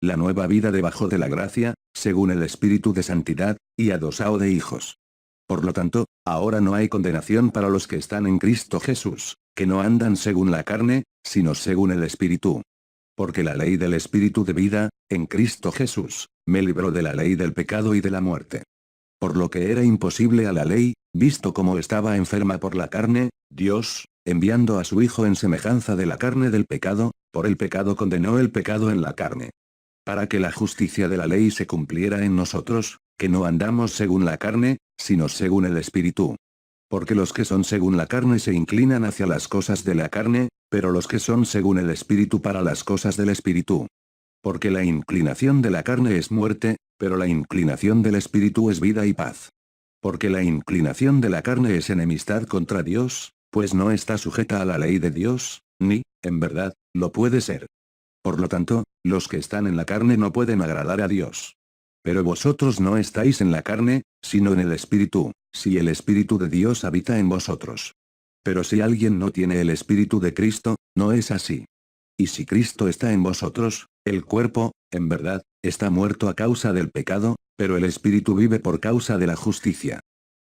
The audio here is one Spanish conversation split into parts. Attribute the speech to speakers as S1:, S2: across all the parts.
S1: la nueva vida debajo de la gracia, según el Espíritu de santidad, y adosado de hijos. Por lo tanto, ahora no hay condenación para los que están en Cristo Jesús, que no andan según la carne, sino según el Espíritu. Porque la ley del Espíritu de vida, en Cristo Jesús, me libró de la ley del pecado y de la muerte. Por lo que era imposible a la ley, visto como estaba enferma por la carne, Dios, enviando a su Hijo en semejanza de la carne del pecado, por el pecado condenó el pecado en la carne. Para que la justicia de la ley se cumpliera en nosotros, que no andamos según la carne, sino según el Espíritu. Porque los que son según la carne se inclinan hacia las cosas de la carne, pero los que son según el Espíritu para las cosas del Espíritu. Porque la inclinación de la carne es muerte, pero la inclinación del Espíritu es vida y paz. Porque la inclinación de la carne es enemistad contra Dios, pues no está sujeta a la ley de Dios, ni, en verdad, lo puede ser. Por lo tanto, los que están en la carne no pueden agradar a Dios. Pero vosotros no estáis en la carne, sino en el Espíritu, si el Espíritu de Dios habita en vosotros. Pero si alguien no tiene el Espíritu de Cristo, no es así. Y si Cristo está en vosotros, el cuerpo, en verdad, está muerto a causa del pecado, pero el Espíritu vive por causa de la justicia.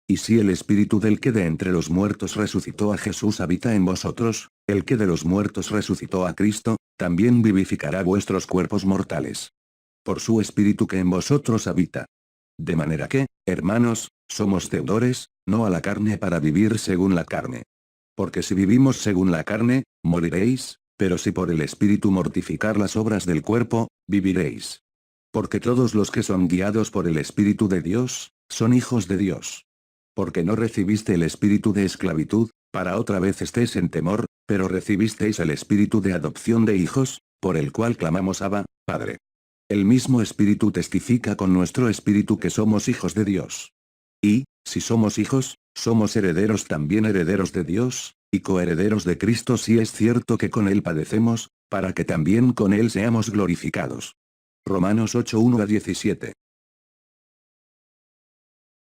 S1: Y si el Espíritu del que de entre los muertos resucitó a Jesús habita en vosotros, el que de los muertos resucitó a Cristo, también vivificará vuestros cuerpos mortales. Por su Espíritu que en vosotros habita. De manera que, hermanos, somos deudores, no a la carne para vivir según la carne. Porque si vivimos según la carne, moriréis, pero si por el Espíritu mortificar las obras del cuerpo, viviréis. Porque todos los que son guiados por el Espíritu de Dios, son hijos de Dios. Porque no recibiste el espíritu de esclavitud, para otra vez estés en temor, pero recibisteis el espíritu de adopción de hijos, por el cual clamamos Abba, Padre. El mismo Espíritu testifica con nuestro espíritu que somos hijos de Dios. Y, si somos hijos, somos herederos también herederos de Dios, y coherederos de Cristo si es cierto que con Él padecemos, para que también con Él seamos glorificados. Romanos 8:1-17.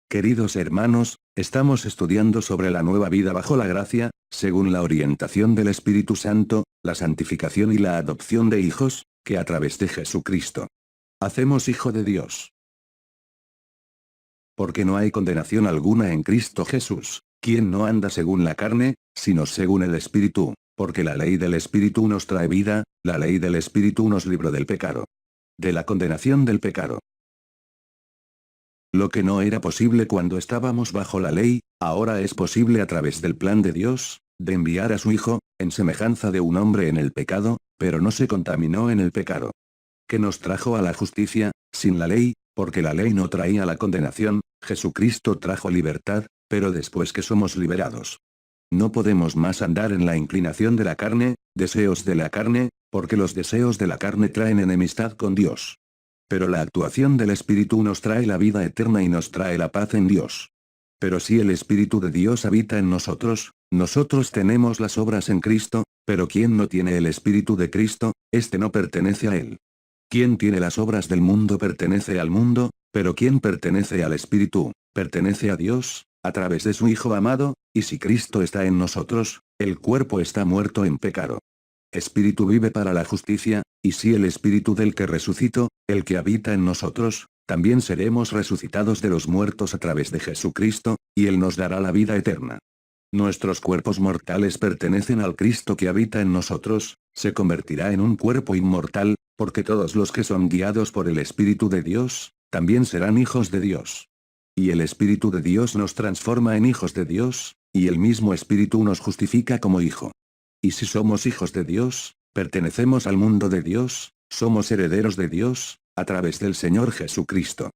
S1: Queridos hermanos, estamos estudiando sobre la nueva vida bajo la gracia, según la orientación del Espíritu Santo, la santificación y la adopción de hijos, que a través de Jesucristo hacemos hijo de Dios. Porque no hay condenación alguna en Cristo Jesús, quien no anda según la carne, sino según el Espíritu, porque la ley del Espíritu nos trae vida, la ley del Espíritu nos libró del pecado. De la condenación del pecado. Lo que no era posible cuando estábamos bajo la ley, ahora es posible a través del plan de Dios, de enviar a su Hijo, en semejanza de un hombre en el pecado, pero no se contaminó en el pecado. Que nos trajo a la justicia, sin la ley, porque la ley no traía la condenación, Jesucristo trajo libertad, pero después que somos liberados. No podemos más andar en la inclinación de la carne, deseos de la carne, porque los deseos de la carne traen enemistad con Dios. Pero la actuación del Espíritu nos trae la vida eterna y nos trae la paz en Dios. Pero si el Espíritu de Dios habita en nosotros, nosotros tenemos las obras en Cristo, pero quien no tiene el Espíritu de Cristo, éste no pertenece a Él. Quien tiene las obras del mundo pertenece al mundo, pero quien pertenece al Espíritu, pertenece a Dios, a través de su Hijo amado, y si Cristo está en nosotros, el cuerpo está muerto en pecado. Espíritu vive para la justicia, y si el Espíritu del que resucitó, el que habita en nosotros, también seremos resucitados de los muertos a través de Jesucristo, y Él nos dará la vida eterna. Nuestros cuerpos mortales pertenecen al Cristo que habita en nosotros, se convertirá en un cuerpo inmortal, porque todos los que son guiados por el Espíritu de Dios, también serán hijos de Dios. Y el Espíritu de Dios nos transforma en hijos de Dios, y el mismo Espíritu nos justifica como hijo. Y si somos hijos de Dios, pertenecemos al mundo de Dios, somos herederos de Dios, a través del Señor Jesucristo.